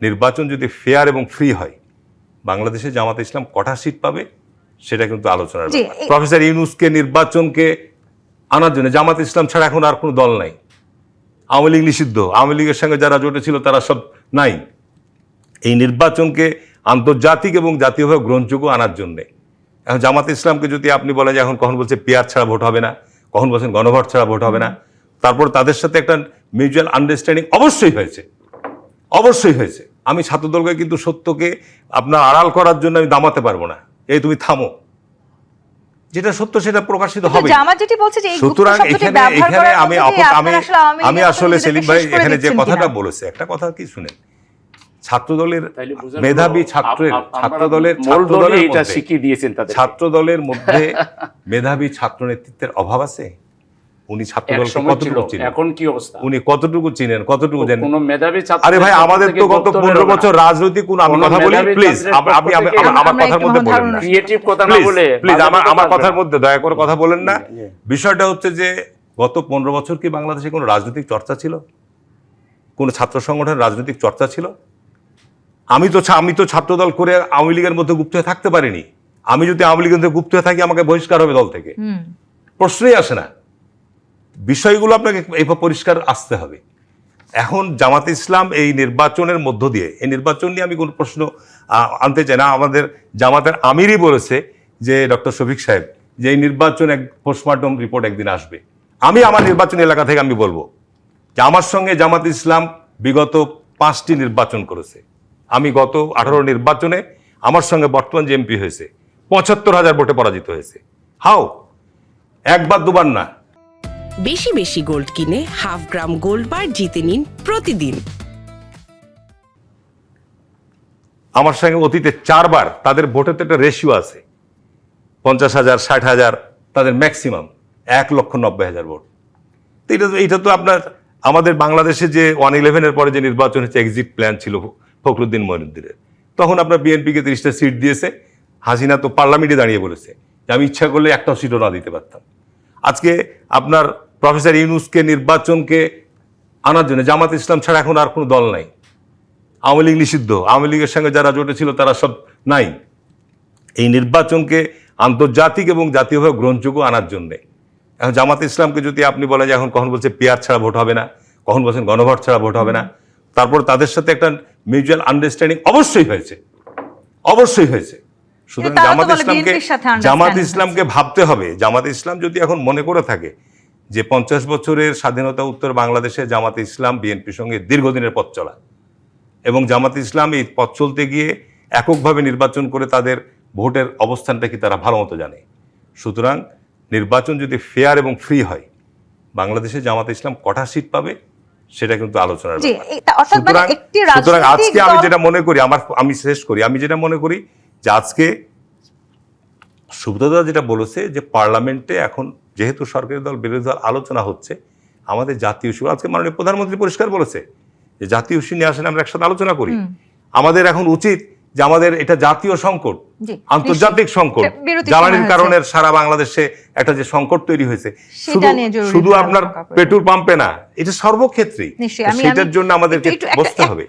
নির্বাচন যদি ফেয়ার এবং ফ্রি হয়, বাংলাদেশে জামাত ইসলাম কটা সিট পাবে সেটা কিন্তু আলোচনার ব্যাপার। প্রফেসর ইউনূসকে নির্বাচনকে আনার জন্য জামাত ইসলাম ছাড়া এখন আর কোনো দল নাই। আওয়ামী লীগ নিষিদ্ধ, আওয়ামী লীগের সঙ্গে যারা জোটে ছিল তারা সব নাই। এই নির্বাচনকে আন্তর্জাতিক এবং জাতীয়ভাবে গ্রহণযোগ্য আনার জন্যে এখন জামাত ইসলামকে যদি আপনি বলেন যে এখন কখন বলছে পিআর ছাড়া ভোট হবে না, কখন বলছেন গণভোট ছাড়া ভোট হবে না, তারপর তাদের সাথে একটা মিউচুয়াল আন্ডারস্ট্যান্ডিং অবশ্যই হয়েছে, অবশ্যই হয়েছে। আমি ছাত্রদলকে কিন্তু সত্যকে আপনার আড়াল করার জন্য আমি দামাতে পারবো না, এই তুমি থামো, যেটা সত্য সেটা প্রকাশিত হবে। সুতরাং এখানে আমি আসলে সেলিম ভাই এখানে যে কথাটা বলেছে, একটা কথা কি শুনেন, ছাত্রদলের মেধাবী ছাত্রদলের মধ্যে মেধাবী ছাত্র নেতৃত্বের অভাব আছে? উনি ছাত্রদলকে কতটুকু চিনেন, এখন কি অবস্থা, উনি কতটুকু চিনেন, কতটুকু জানেন? কোনো মেধাবী ছাত্র, আরে ভাই আমাদের তো গত 15 বছর রাজনৈতিক কোন, আমি কথা বলি প্লিজ, আমি আমার কথার মধ্যে বলেন না, ক্রিয়েটিভ কথা না বলে প্লিজ আমার কথার মধ্যে দয়া করে কথা বলেন না। বিষয়টা হচ্ছে যে গত 15 বছর কি বাংলাদেশে কোনো রাজনৈতিক চর্চা ছিল? কোন ছাত্র সংগঠনের রাজনৈতিক চর্চা ছিল? আমি তো ছাত্রদল করে আওয়ামী লীগের মধ্যে গুপ্ত হয়ে থাকতে পারিনি। আমি যদি আওয়ামী লীগের মধ্যে গুপ্ত হয়ে থাকি আমাকে বহিষ্কার হবে দল থেকে, প্রশ্নই আসে না। বিষয়গুলো আপনাকে এইভাবে পরিষ্কার আসতে হবে। এখন জামাত ইসলাম এই নির্বাচনের মধ্য দিয়ে, এই নির্বাচন নিয়ে আমি কোনো প্রশ্ন আনতে চাই না। আমাদের জামাতের আমিরই বলেছে যে ডক্টর শফিক সাহেব যে এই নির্বাচন এক পোস্টমর্টম রিপোর্ট একদিন আসবে। আমি আমার নির্বাচনী এলাকা থেকে আমি বলবো যে আমার সঙ্গে জামাত ইসলাম বিগত 5টি নির্বাচন করেছে। আমি গত 18 নির্বাচনে আমার সঙ্গে বর্তমান যে এমপি হয়েছে 75,000 ভোটে পরাজিত হয়েছে। হাও, একবার দুবার না। বেশি বেশি গোল্ড কিনে হাফ গ্রাম গোল্ড বার জিতে নিন প্রতিদিন। আমার সঙ্গে অতীতে 4 বার তাদের ভোটের তো একটা রেশিও আছে, 50,000, 60,000, তাদের ম্যাক্সিমাম 1,90,000 ভোট। তো এটা তো আপনার আমাদের বাংলাদেশে যে 111-এর পরে যে নির্বাচন হচ্ছে, এক্সিট প্ল্যান ছিল ফখরুদ্দিন মঈনুদ্দিনের, তখন আপনার বিএনপিকে 30টা সিট দিয়েছে। হাসিনা তো পার্লামেন্টে দাঁড়িয়ে বলেছে যে আমি ইচ্ছা করলে একটাও সিটও না দিতে পারতাম। আজকে আপনার প্রফেসর ইউনূসকে নির্বাচনকে আনার জন্য জামাত ইসলাম ছাড়া এখন আর কোনো দল নাই। আওয়ামী লীগ নিষিদ্ধ, আওয়ামী লীগের সঙ্গে যারা জোটে ছিল তারা সব নাই। এই নির্বাচনকে আন্তর্জাতিক এবং জাতীয়ভাবে গ্রহণযোগ্য আনার জন্যে এখন জামাত ইসলামকে যদি আপনি বলেন যে এখন কখন বলছে পিআর ছাড়া ভোট হবে না, কখন বলছেন গণভোট ছাড়া ভোট হবে না, তারপর তাদের সাথে একটা মিউচুয়াল আন্ডারস্ট্যান্ডিং অবশ্যই হয়েছে, অবশ্যই হয়েছে। সুতরাং জামাত ইসলামকে ভাবতে হবে, জামাত ইসলাম যদি এখন মনে করে থাকে যে 50 বছরের স্বাধীনতা উত্তর বাংলাদেশে জামাত ইসলাম বিএনপির সঙ্গে দীর্ঘদিনের পথ চলা, এবং জামাত ইসলাম এই পথ চলতে গিয়ে এককভাবে নির্বাচন করে তাদের ভোটের অবস্থানটা কি তারা ভালো মতো জানে। সুতরাং নির্বাচন যদি ফেয়ার এবং ফ্রি হয়, বাংলাদেশে জামাত ইসলাম কটা সিট পাবে সেটা কিন্তু আলোচনার ব্যাপার। সুতরাং আজকে আমি যেটা মনে করি, আমি শেষ করি, আমি যেটা মনে করি যে আজকে সুব্রতদা যেটা বলেছে যে পার্লামেন্টে এখন যেহেতু সরকারি দল বিরোধী দল আলোচনা হচ্ছে, আমাদের জাতীয় ইস্যু, আজকে মাননীয় প্রধানমন্ত্রী পরিষ্কার বলেছে যে জাতীয় ইস্যু নিয়ে আসেন আমরা একসাথে আলোচনা করি। আমাদের এখন উচিত যে আমাদের এটা জাতীয় সংকট, আন্তর্জাতিক সংকট, জ্বালানির কারণে সারা বাংলাদেশে একটা যে সংকট তৈরি হয়েছে, শুধু আপনার পেট্রোল পাম্পে না, এটা সর্বক্ষেত্রেই, সেটার জন্য আমাদেরকে বসতে হবে।